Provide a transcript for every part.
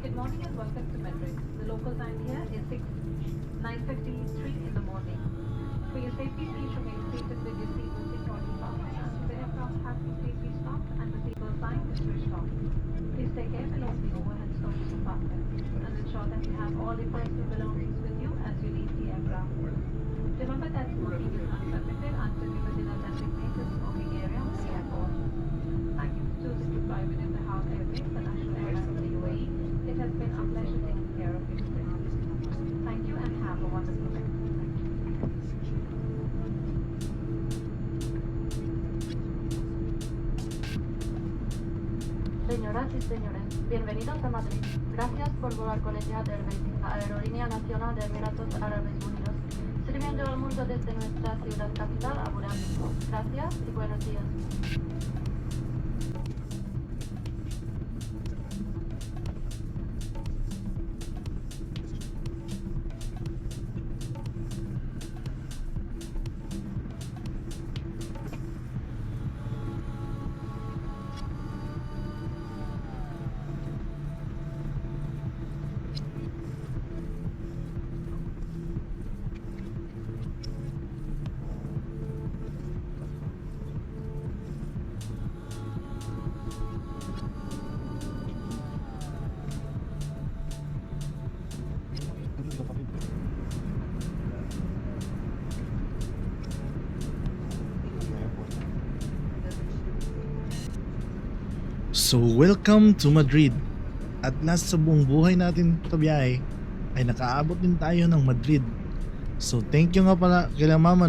Good morning and welcome to Madrid. The local time here is 9:53 in the morning. For your safety, please remain seated with your seatbelt securely fastened until the aircraft has completely stopped and the seatbelt sign is switched off. Please take care below the overhead storage compartment and ensure that you have all your personal belongings with you as you leave the aircraft. Remember that smoking is unpermitted until you're within a designated smoking area of the airport. Thank you for choosing to fly within the Hal Airways, the national airline of the UAE. It has been a pleasure taking care of you today. Thank you and have a wonderful day. Señoras y señores, bienvenidos a Madrid. Gracias por volar con Etihad Airways, la aerolínea nacional de Emiratos Árabes Unidos, sirviendo al mundo desde nuestra ciudad capital, Abu Dhabi. Gracias y buenos días. So welcome to Madrid. At last sa buong buhay natin sa biyahe ay nakaabot din tayo ng Madrid. So thank you nga pala kila mama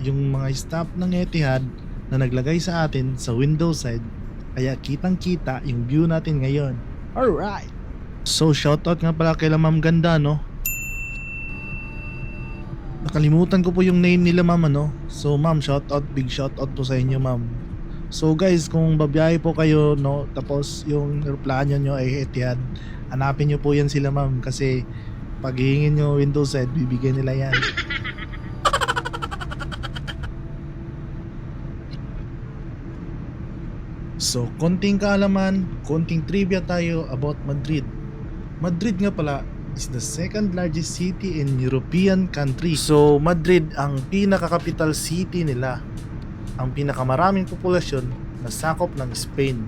yung mga staff ng Etihad na naglagay sa atin sa window side, kaya kitang kita yung view natin ngayon. Alright. So shoutout nga pala kila Ma'am Ganda Nakalimutan ko po yung name nila mama So ma'am, shoutout, big shoutout po sa inyo ma'am. So guys, kung babiyahe po kayo tapos yung aeroplano nyo ay Etihad, hanapin nyo po yan sila ma'am, kasi pag hihingin nyo window side, bibigyan nila yan. So konting kaalaman, konting trivia tayo about Madrid. Madrid nga pala is the second largest city in European country. So Madrid ang pinaka-capital city nila, ang pinakamaraming populasyon na sakop ng Spain.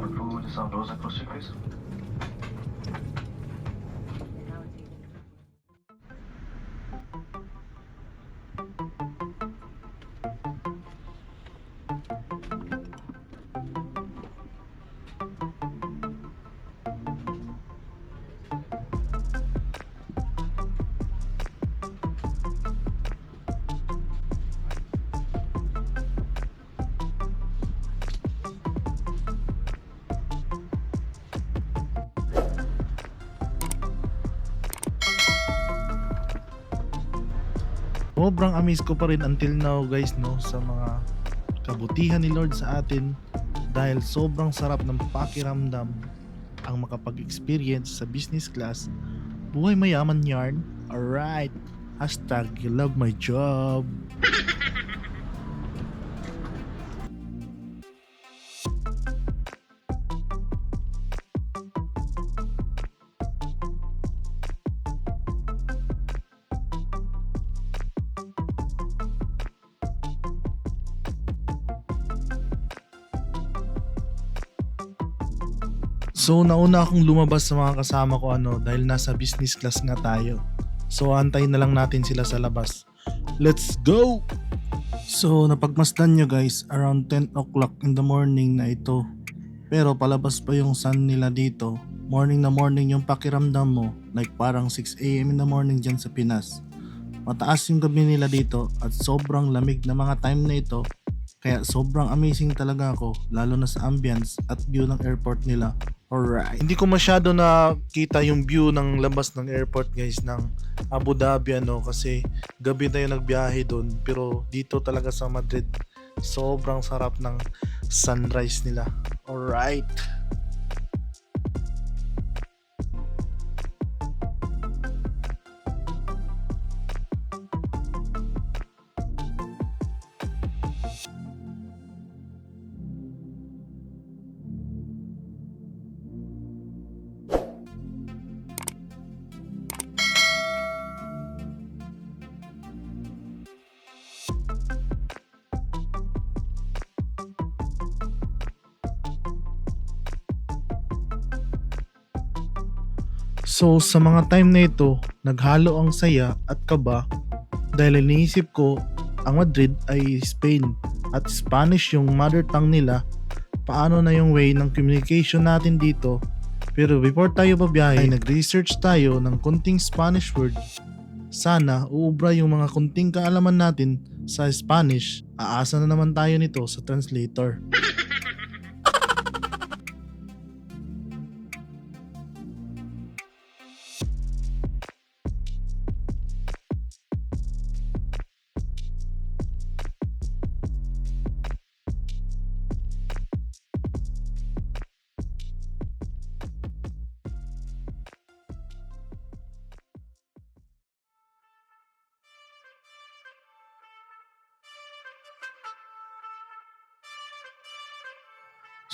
have a crew with the sound doors and cross check, please? Sobrang amaze ko pa rin until now guys no sa mga kabutihan ni Lord sa atin dahil sobrang sarap ng pakiramdam ang makapag-experience sa business class. Buhay mayaman yarn. Alright. Hashtag you love my job. So nauna akong lumabas sa mga kasama ko dahil nasa business class nga tayo. So antayin na lang natin sila sa labas. Let's go! So napagmasdan nyo guys, around 10 o'clock in the morning na ito. Pero palabas pa yung sun nila dito. Morning na morning yung pakiramdam mo, like parang 6 AM in the morning dyan sa Pinas. Mataas yung gabi nila dito at sobrang lamig na mga time na ito. Kaya sobrang amazing talaga ako, lalo na sa ambience at view ng airport nila. Alright. Hindi ko masyado nakita yung view ng labas ng airport guys ng Abu Dhabi kasi gabi tayo nagbiyahe doon. Pero dito talaga sa Madrid, sobrang sarap ng sunrise nila. Alright. So sa mga time na ito, naghalo ang saya at kaba dahil iniisip ko ang Madrid ay Spain at Spanish yung mother tongue nila. Paano na yung way ng communication natin dito? Pero before tayo babiyahe, ay nag-research tayo ng kunting Spanish word. Sana uubra yung mga kunting kaalaman natin sa Spanish. Aasa na naman tayo nito sa translator.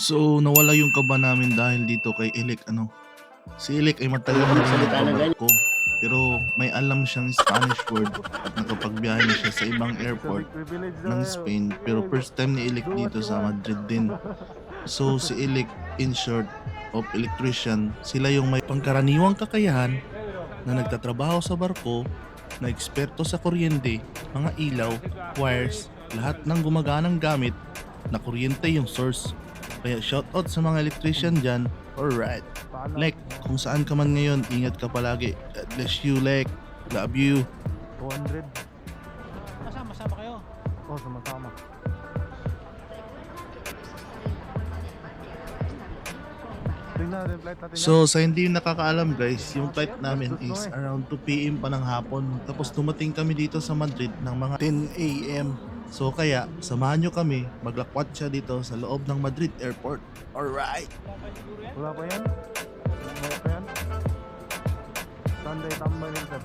So nawala yung kaba namin dahil dito kay Ilik Si Ilik ay matagal na rin nagbabarko pero may alam siyang Spanish word at nakapagbiyahe na siya sa ibang airport ng Spain pero first time ni Ilik dito sa Madrid din. So si Ilik in short of electrician, sila yung may pangkaraniwang kakayahan na nagtatrabaho sa barko, na eksperto sa kuryente, mga ilaw, wires, lahat ng gumaganang gamit na kuryente yung source. Kaya shoutout sa mga electrician dyan. Alright. Lek, kung saan ka man ngayon, ingat ka palagi. God bless you, Lek. Love you. 200. Sama kayo. Oh, sama-sama. Tingnan natin flight natin. So sa hindi nakakaalam guys, yung flight namin is around 2 PM pa ng hapon. Tapos dumating kami dito sa Madrid ng mga 10 AM. So kaya samahan nyo kami, maglakwat siya dito sa loob ng Madrid Airport. Alright! Wala pa yan? Wala pa yan? Sunday tambay lang sir.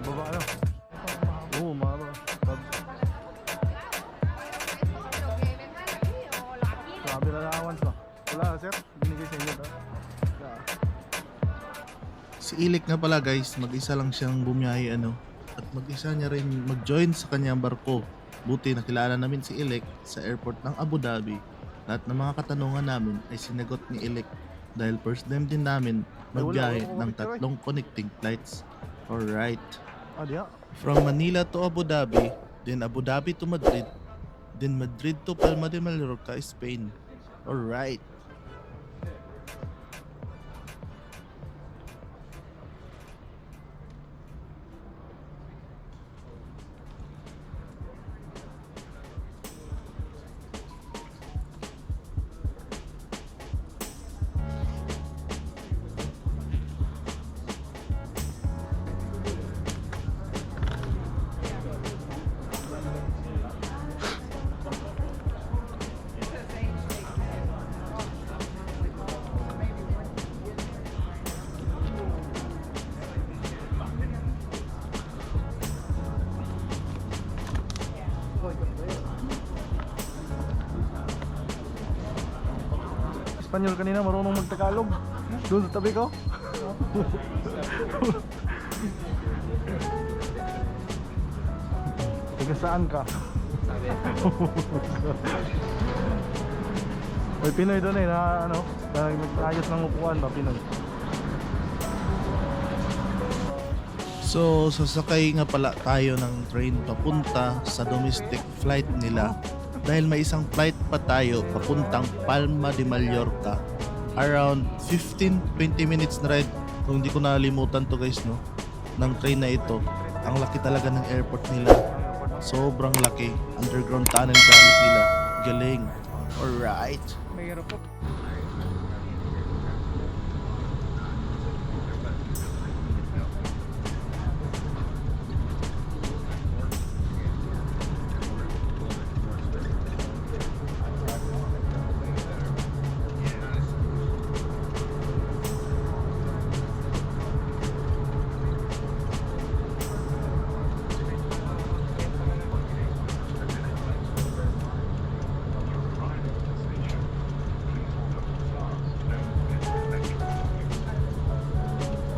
Baba ano? Oo, mahaba. Sabi na allowance ba? Wala sir, binigay sa inyo. Si Ilik nga pala guys, mag-isa lang siyang bumiyahe at mag-isa niya rin mag-join sa kanyang barko. Buti nakilala namin si Ilik sa airport ng Abu Dhabi. lahat ng mga katanungan namin ay sinagot ni Elec dahil first time din namin magbiyahe ng 3 connecting flights. Alright. Ah, diya. From Manila to Abu Dhabi, then Abu Dhabi to Madrid, then Madrid to Palma de Mallorca, Spain. Alright. Espanyol kanina, marunong magtagalog. Doon sa tabi ko. Taga saan ka? May Pinoy doon eh, na ano, na nag-ayos ng upuan ba, Pinoy. So, sasakay nga pala tayo ng train papunta sa domestic flight nila dahil may isang flight pa tayo papuntang Palma de Mallorca. Around 15-20 minutes na ride, kung hindi ko nakalimutan to guys, no, ng train na ito. Ang laki talaga ng airport nila. Sobrang laki. Underground tunnel gamit nila. Galing. Alright.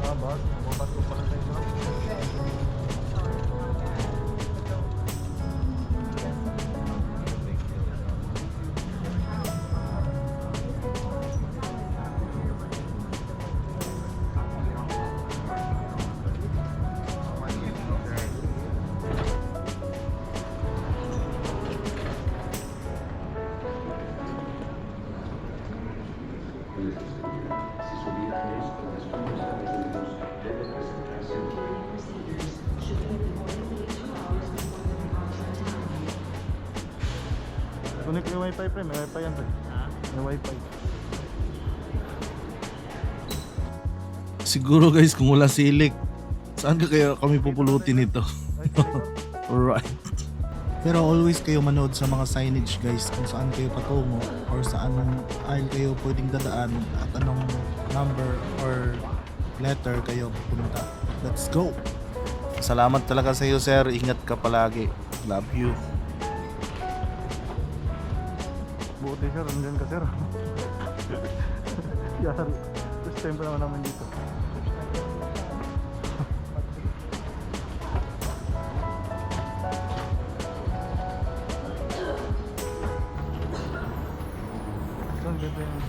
Ah, bas. Bukas ko pala sa inyo. Connect yung wifi pre, may wifi yan pre. May wifi. Siguro guys, kung wala silik, saan ka kaya kami pupulutin ito? Alright. Pero always kayo manood sa mga signage guys kung saan kayo patungo or sa anong aisle kayo pwedeng dadaan at anong number or letter kayo pupunta. Let's go! Salamat talaga sa iyo sir, ingat ka palagi. Love you. Buti sir, nandiyan ka sir. Yari. First time pa naman naman dito. Saan ganda yung